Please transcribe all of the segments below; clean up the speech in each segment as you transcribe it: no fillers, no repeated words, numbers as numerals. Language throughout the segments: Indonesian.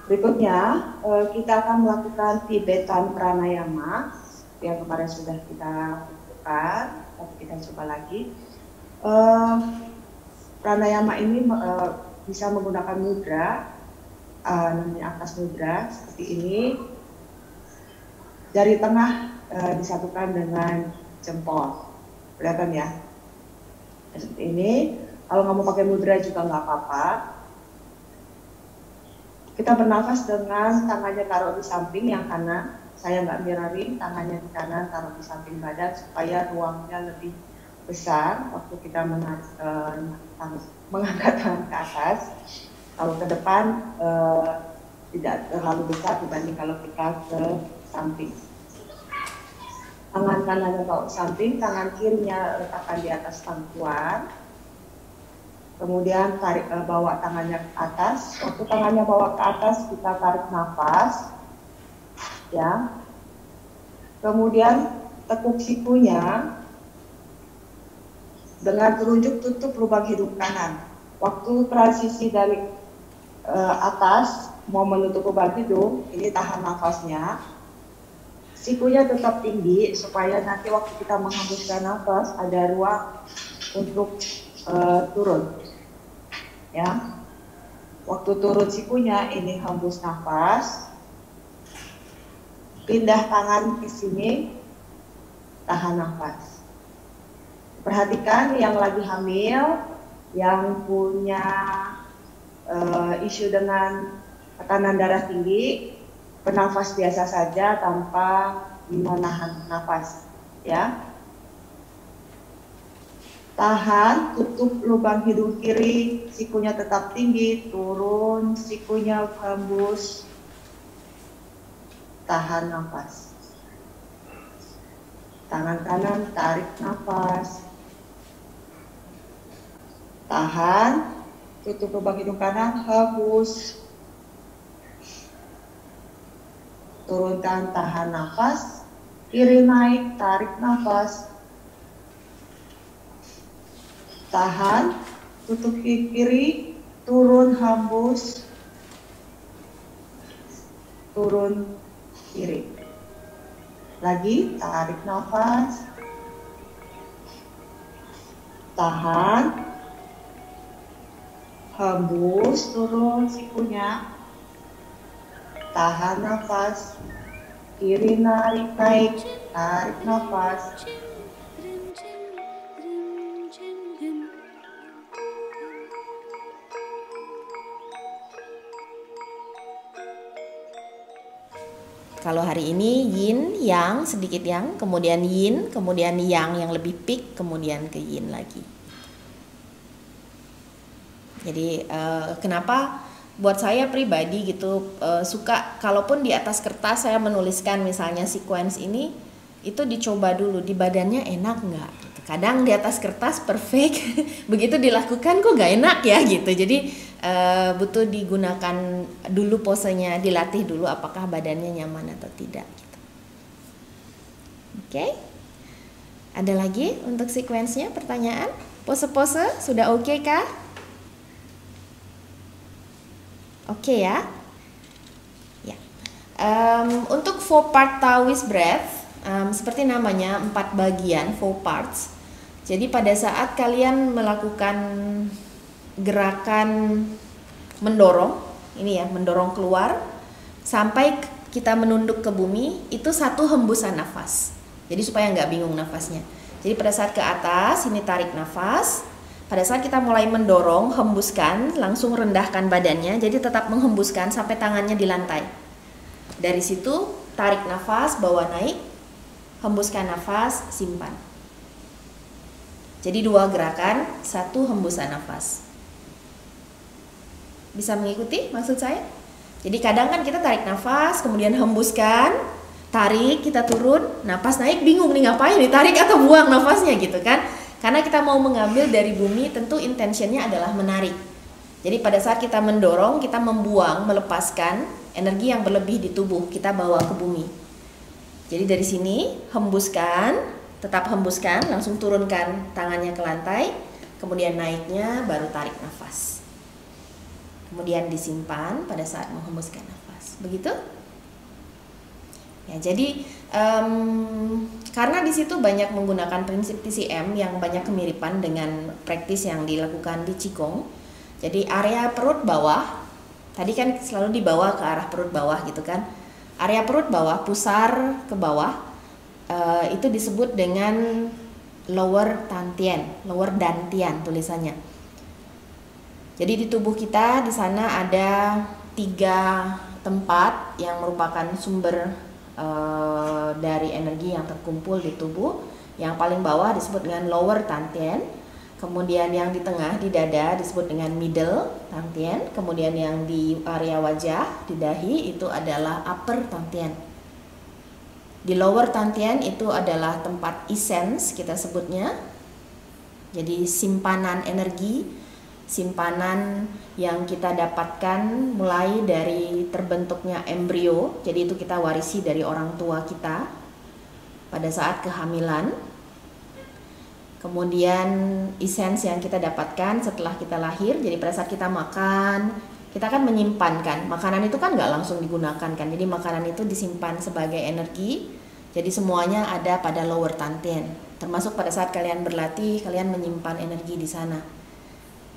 Berikutnya, kita akan melakukan Tibetan Pranayama yang kemarin sudah kita lakukan, tapi kita coba lagi. Pranayama ini bisa menggunakan mudra, namanya atas mudra seperti ini. Jari tengah disatukan dengan jempol, kelihatan ya? Seperti ini. Kalau nggak mau pakai mudra juga nggak apa-apa. Kita bernafas dengan tangannya taruh di samping yang kanan. Saya nggak mirroring, tangannya di kanan taruh di samping badan supaya ruangnya lebih besar waktu kita mengangkat tangan ke atas. Kalau ke depan tidak terlalu besar dibanding kalau kita ke samping. Tangan kanannya bawa ke samping, tangan kirinya letakkan di atas pangkuan. Kemudian tarik, bawa tangannya ke atas. Waktu tangannya bawa ke atas, kita tarik nafas, ya. Kemudian tekuk sikunya dengan telunjuk tutup lubang hidung kanan. Waktu transisi dari atas mau menutup lubang hidung, ini tahan nafasnya. Sikunya tetap tinggi supaya nanti waktu kita menghembuskan nafas ada ruang untuk turun. Ya, waktu turun sikunya ini hembus nafas, pindah tangan ke sini, tahan nafas. Perhatikan yang lagi hamil, yang punya isu dengan tekanan darah tinggi, bernafas biasa saja tanpa menahan nafas, ya. Tahan, tutup lubang hidung kiri, sikunya tetap tinggi, turun, sikunya hembus, tahan nafas. Tangan kanan tarik nafas, tahan, tutup lubang hidung kanan, hembus, turunkan, tahan nafas, kiri naik, tarik nafas, tahan, tutup kiri, turun, hembus, turun kiri. Lagi, tarik nafas, tahan, hembus, turun sikunya, tahan nafas, kiri narik, naik, tarik nafas. Kalau hari ini yin, yang, sedikit yang, kemudian yin, kemudian yang lebih peak, kemudian ke yin lagi. Jadi kenapa buat saya pribadi gitu suka, kalaupun di atas kertas saya menuliskan misalnya sequence ini, itu dicoba dulu di badannya enak nggak. Kadang di atas kertas perfect, begitu dilakukan kok nggak enak ya gitu. Jadi butuh digunakan dulu posenya, dilatih dulu apakah badannya nyaman atau tidak gitu. Oke. Ada lagi untuk sequence-nya pertanyaan? Pose-pose sudah oke kah? Oke ya. Ya. Untuk 4 part Taoist breath, seperti namanya 4 bagian, 4 parts. Jadi pada saat kalian melakukan gerakan mendorong, ini ya, mendorong keluar sampai kita menunduk ke bumi, itu satu hembusan nafas. Jadi supaya nggak bingung nafasnya. Jadi pada saat ke atas, ini tarik nafas. Pada saat kita mulai mendorong, hembuskan, langsung rendahkan badannya. Jadi tetap menghembuskan sampai tangannya di lantai. Dari situ tarik nafas, bawa naik, hembuskan nafas, simpan. Jadi 2 gerakan, 1 hembusan nafas. Bisa mengikuti maksud saya? Jadi kadang kan kita tarik nafas, kemudian hembuskan, tarik, kita turun, napas naik, bingung nih ngapain nih, tarik atau buang nafasnya gitu kan. Karena kita mau mengambil dari bumi, tentu intentionnya adalah menarik. Jadi pada saat kita mendorong, kita membuang, melepaskan energi yang berlebih di tubuh, kita bawa ke bumi. Jadi dari sini, hembuskan, tetap hembuskan, langsung turunkan tangannya ke lantai, kemudian naiknya baru tarik nafas. kemudian disimpan pada saat menghembuskan nafas. Begitu? Ya, jadi karena di situ banyak menggunakan prinsip TCM yang banyak kemiripan dengan praktis yang dilakukan di Qigong. Jadi area perut bawah, tadi kan selalu dibawa ke arah perut bawah gitu kan. Area perut bawah, pusar ke bawah, itu disebut dengan lower dantian tulisannya. Jadi di tubuh kita di sana ada 3 tempat yang merupakan sumber dari energi yang terkumpul di tubuh. Yang paling bawah disebut dengan lower dantian, kemudian yang di tengah di dada disebut dengan middle dantian, kemudian yang di area wajah di dahi itu adalah upper dantian. Di lower dantian itu adalah tempat essence kita sebutnya, jadi simpanan energi, simpanan yang kita dapatkan mulai dari terbentuknya embrio. Jadi itu kita warisi dari orang tua kita pada saat kehamilan. Kemudian essence yang kita dapatkan setelah kita lahir. Jadi pada saat kita makan, kita kan menyimpan kan. Makanan itu kan nggak langsung digunakan kan. Jadi makanan itu disimpan sebagai energi. Jadi semuanya ada pada lower dantian. Termasuk pada saat kalian berlatih, kalian menyimpan energi di sana.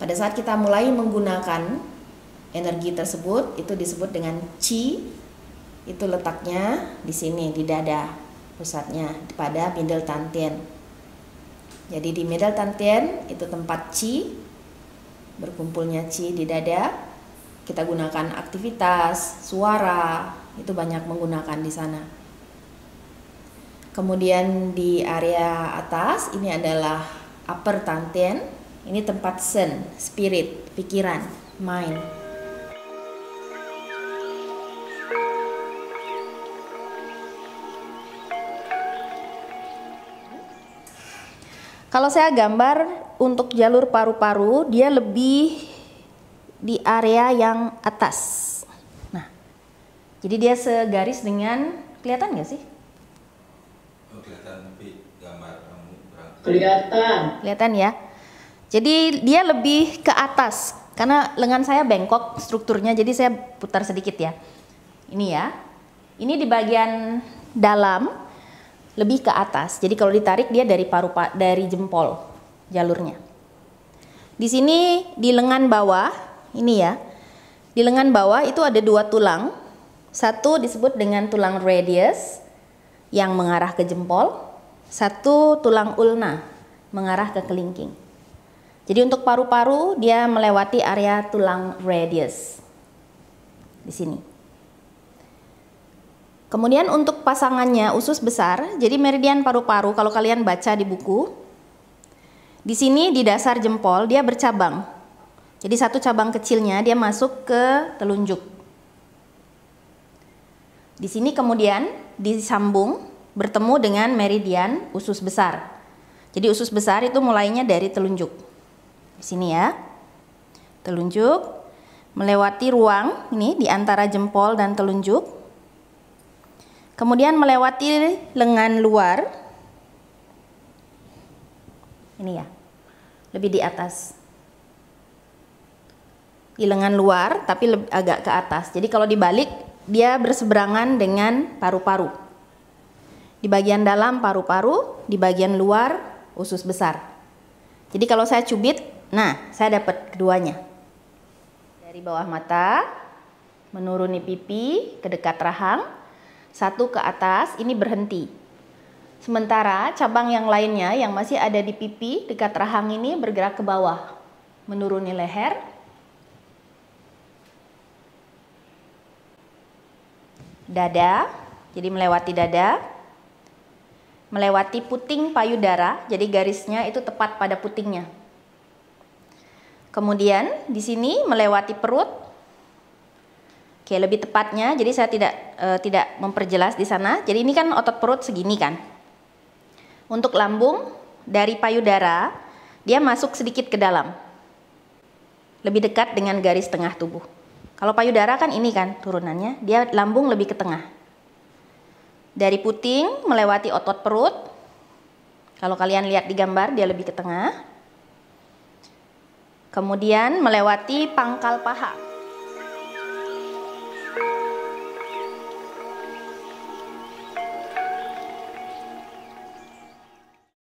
Pada saat kita mulai menggunakan energi tersebut, itu disebut dengan Qi. Itu letaknya di sini, di dada pusatnya, pada middle dantian. Jadi di middle dantian itu tempat Qi, berkumpulnya Qi di dada. Kita gunakan aktivitas, suara, itu banyak menggunakan di sana. Kemudian di area atas ini adalah upper dantian. Ini tempat sen, spirit, pikiran, mind. Kalau saya gambar untuk jalur paru-paru, dia lebih di area yang atas. Nah, jadi dia segaris dengan, kelihatan nggak sih? Oh, kelihatan, tapi gambar kamu kelihatan ya. Jadi dia lebih ke atas karena lengan saya bengkok strukturnya, jadi saya putar sedikit ya. Ini ya. Ini di bagian dalam lebih ke atas. Jadi kalau ditarik dia dari dari jempol jalurnya. Di sini di lengan bawah, ini ya. Di lengan bawah itu ada 2 tulang. Satu disebut dengan tulang radius yang mengarah ke jempol, satu tulang ulna mengarah ke kelingking. Jadi untuk paru-paru dia melewati area tulang radius di sini. Kemudian untuk pasangannya usus besar, jadi meridian paru-paru kalau kalian baca di buku, di sini di dasar jempol dia bercabang. Jadi satu cabang kecilnya dia masuk ke telunjuk. Di sini kemudian disambung bertemu dengan meridian usus besar. Jadi usus besar itu mulainya dari telunjuk. Di sini ya, telunjuk melewati ruang ini di antara jempol dan telunjuk, kemudian melewati lengan luar, ini ya, lebih di atas, di lengan luar tapi agak ke atas. Jadi kalau dibalik dia berseberangan dengan paru-paru. Di bagian dalam paru-paru, di bagian luar usus besar. Jadi kalau saya cubit, nah, saya dapat keduanya. Dari bawah mata, menuruni pipi ke dekat rahang, satu ke atas, ini berhenti. Sementara cabang yang lainnya yang masih ada di pipi dekat rahang ini bergerak ke bawah, menuruni leher, dada, jadi melewati dada, melewati puting payudara, jadi garisnya itu tepat pada putingnya. Kemudian di sini melewati perut. Oke, lebih tepatnya, jadi saya tidak memperjelas di sana. Jadi ini kan otot perut segini kan. Untuk lambung dari payudara, dia masuk sedikit ke dalam. Lebih dekat dengan garis tengah tubuh. Kalau payudara kan ini kan turunannya, dia lambung lebih ke tengah. Dari puting melewati otot perut. Kalau kalian lihat di gambar, dia lebih ke tengah. Kemudian melewati pangkal paha.